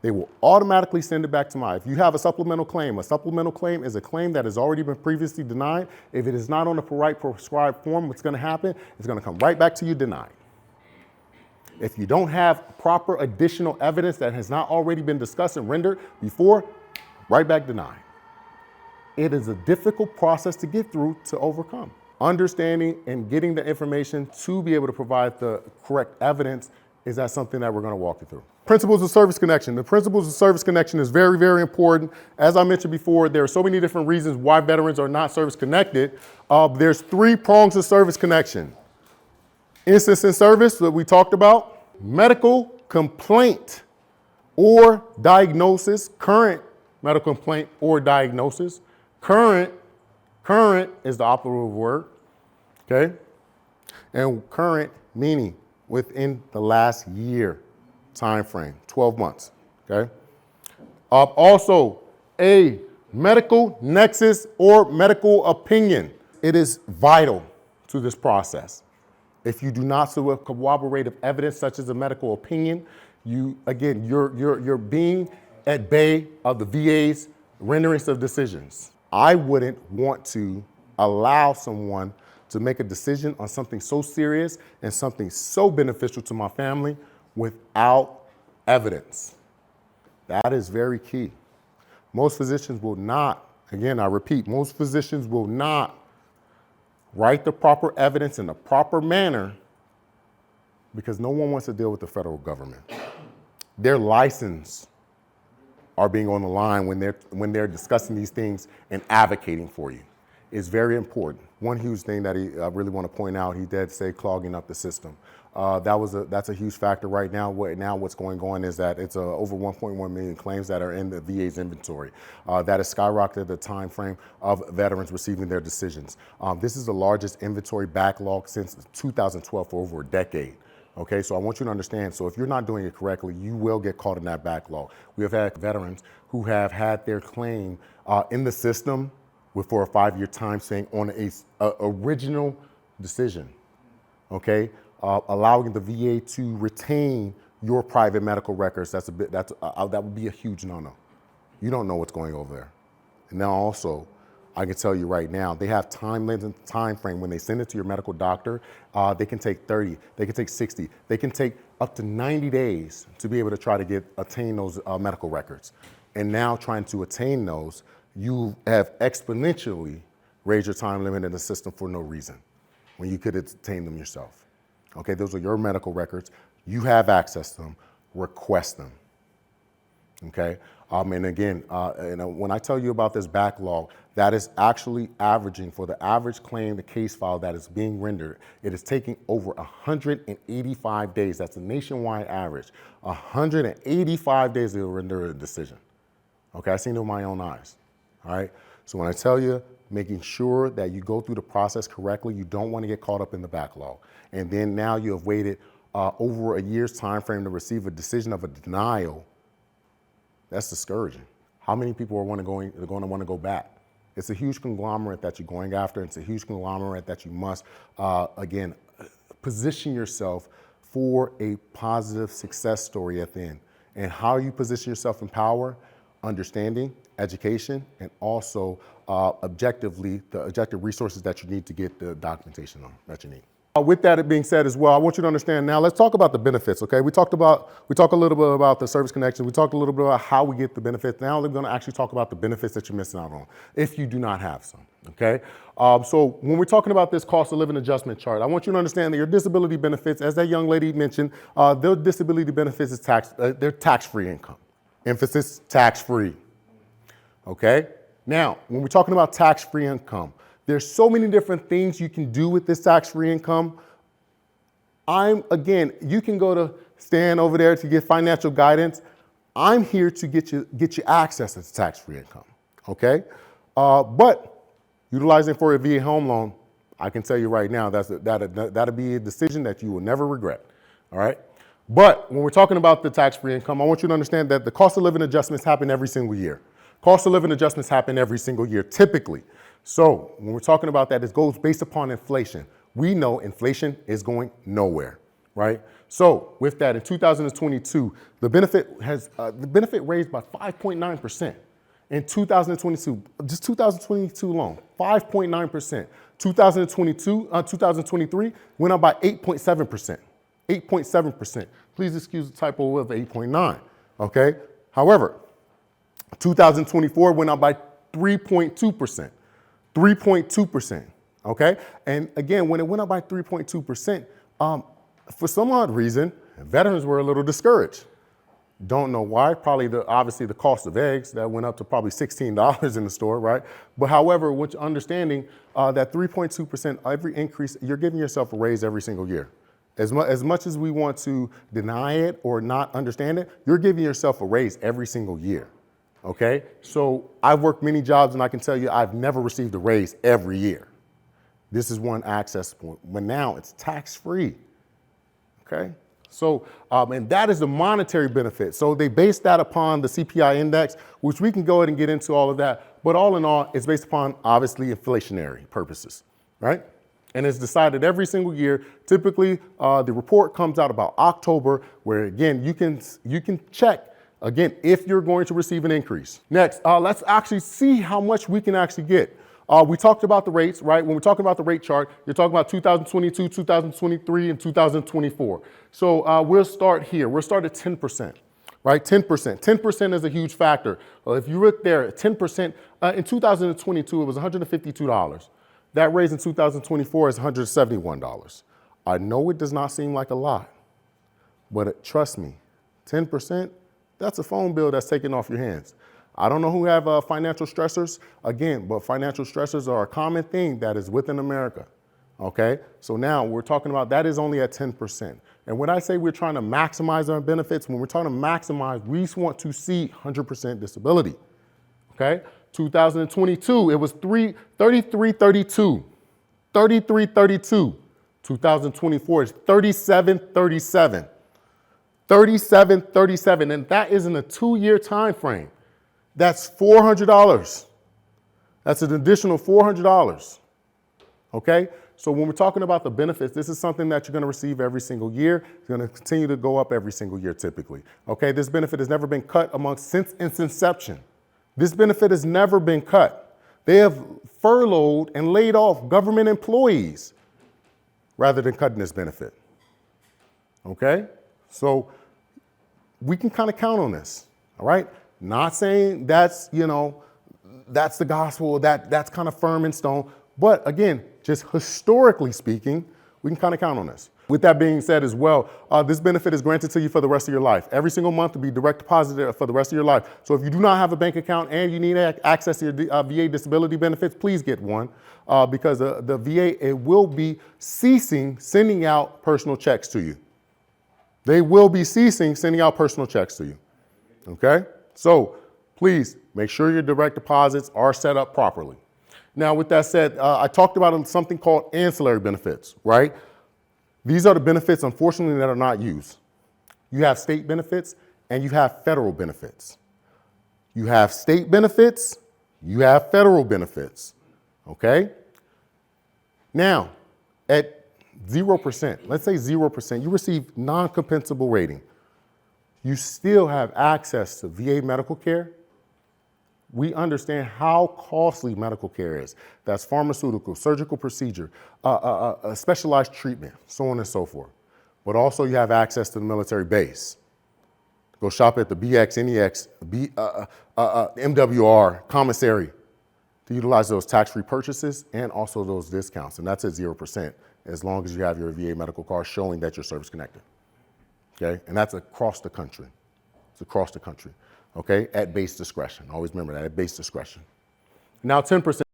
they will automatically send it back to my. If you have a supplemental claim is a claim that has already been previously denied. If it is not on the right prescribed form, what's going to happen? It's going to come right back to you denied. If you don't have proper additional evidence that has not already been discussed and rendered before, right back denied. It is a difficult process to get through to overcome. Understanding and getting the information to be able to provide the correct evidence is that something that we're going to walk you through. Principles of service connection. The principles of service connection is very, very important. As I mentioned before, there are so many different reasons why veterans are not service connected. There's 3 prongs of service connection. Instance in service that we talked about, medical complaint or diagnosis, current medical complaint or diagnosis. Current is the operative word, okay? And current meaning within the last year time frame, 12 months, okay? Also, a medical nexus or medical opinion. It is vital to this process. If you do not see corroborative evidence such as a medical opinion, you're being at bay of the VA's renderings of decisions. I wouldn't want to allow someone to make a decision on something so serious and something so beneficial to my family without evidence. That is very key. Most physicians will not, again, I repeat, most physicians will not write the proper evidence in the proper manner because no one wants to deal with the federal government. Their license are being on the line when they're discussing these things and advocating for you. It's very important. One huge thing that I really want to point out, he did say clogging up the system. That's a huge factor right now. What's going on is that it's over 1.1 million claims that are in the VA's inventory. That has skyrocketed the time frame of veterans receiving their decisions. This is the largest inventory backlog since 2012 for over a decade. Okay, so I want you to understand, so if you're not doing it correctly, you will get caught in that backlog. We have had veterans who have had their claim in the system for a 5-year time frame on a original decision, okay? Allowing the VA to retain your private medical records, that would be a huge no-no. You don't know what's going over there. And now also, I can tell you right now, they have time frame when they send it to your medical doctor. They can take 30, they can take 60, they can take up to 90 days to be able to try to attain those medical records. And now trying to attain those, you have exponentially raised your time limit in the system for no reason when you could attain them yourself. Okay, those are your medical records. You have access to them, request them. Okay, and again, when I tell you about this backlog, that is actually averaging for the average claim, the case file that is being rendered, it is taking over 185 days. That's a nationwide average. 185 days to render a decision. Okay, I've seen it with my own eyes. All right, so when I tell you, making sure that you go through the process correctly, you don't want to get caught up in the backlog. And then now you have waited over a year's time frame to receive a decision of a denial. That's discouraging. How many people are going to want to go back? It's a huge conglomerate that you're going after. It's a huge conglomerate that you must, again, position yourself for a positive success story at the end. And how you position yourself in power, understanding, education, and also objectively, the objective resources that you need to get the documentation on that you need. With that being said as well, I want you to understand now, let's talk about the benefits, okay? We talked a little bit about the service connection. We talked a little bit about how we get the benefits. Now we're gonna actually talk about the benefits that you're missing out on if you do not have some, okay? So when we're talking about this cost of living adjustment chart, I want you to understand that your disability benefits, as that young lady mentioned, their disability benefits is they're tax-free income. Emphasis, tax-free, okay? Now, when we're talking about tax-free income, there's so many different things you can do with this tax-free income. You can go to Stan over there to get financial guidance. I'm here to get you access to tax-free income, okay? But utilizing for a VA home loan, I can tell you right now, that'll be a decision that you will never regret, all right? But when we're talking about the tax-free income, I want you to understand that the cost of living adjustments happen every single year. Cost of living adjustments happen every single year, typically. So when we're talking about that, it goes based upon inflation. We know inflation is going nowhere, right? So with that, in 2022, the benefit raised by 5.9%. In 2022, just 2022 alone, 5.9%. 2023 went up by 8.7%. 8.7%. Please excuse the typo of 8.9. Okay. However, 2024 went up by 3.2%. 3.2%. Okay. And again, when it went up by 3.2%, for some odd reason, veterans were a little discouraged. Don't know why. Probably obviously the cost of eggs that went up to probably $16 in the store, right? But however, with understanding that 3.2% every increase, you're giving yourself a raise every single year. As much as we want to deny it or not understand it, you're giving yourself a raise every single year. Okay? So I've worked many jobs and I can tell you I've never received a raise every year. This is one access point. But now it's tax-free. Okay? So, and that is the monetary benefit. So they base that upon the CPI index, which we can go ahead and get into all of that. But all in all, it's based upon obviously inflationary purposes, right? And it's decided every single year. Typically, the report comes out about October, where again, you can check again if you're going to receive an increase. Next, let's actually see how much we can actually get. We talked about the rates, right? When we're talking about the rate chart, you're talking about 2022, 2023, and 2024. So we'll start here. We'll start at 10%, right? 10%. 10% is a huge factor. If you look there, 10%, in 2022, it was $152. That raise in 2024 is $171. I know it does not seem like a lot, but trust me, 10%, that's a phone bill that's taken off your hands. I don't know who have financial stressors, again, but financial stressors are a common thing that is within America, okay? So now we're talking about that is only at 10%. And when I say we're trying to maximize our benefits, when we're trying to maximize, we want to see 100% disability, okay? 2022, it was 33.32. 33.32. 2024 is 37.37. 37.37, and that is in a 2-year time frame. That's $400. That's an additional $400. Okay? So when we're talking about the benefits, this is something that you're going to receive every single year. It's going to continue to go up every single year typically. Okay? This benefit has never been cut since its inception. This benefit has never been cut. They have furloughed and laid off government employees rather than cutting this benefit. Okay? So we can kind of count on this. All right? Not saying that's, that's the gospel, that's kind of firm in stone. But again, just historically speaking, we can kind of count on this. With that being said as well, this benefit is granted to you for the rest of your life. Every single month will be direct deposited for the rest of your life. So if you do not have a bank account and you need access to your VA disability benefits, please get one because the VA, it will be ceasing sending out personal checks to you. They will be ceasing sending out personal checks to you, okay? So please make sure your direct deposits are set up properly. Now, with that said, I talked about something called ancillary benefits, right? These are the benefits, unfortunately, that are not used. You have state benefits and you have federal benefits. You have state benefits, you have federal benefits, okay? Now, at 0%, let's say 0%, you receive non-compensable rating. You still have access to VA medical care. We understand how costly medical care is. That's pharmaceutical, surgical procedure, specialized treatment, so on and so forth. But also you have access to the military base. Go shop at the BX, NEX, MWR, commissary to utilize those tax-free purchases and also those discounts. And that's at 0% as long as you have your VA medical card showing that you're service connected. Okay, and that's across the country. It's across the country. Okay, at base discretion. Always remember that, at base discretion. Now 10%.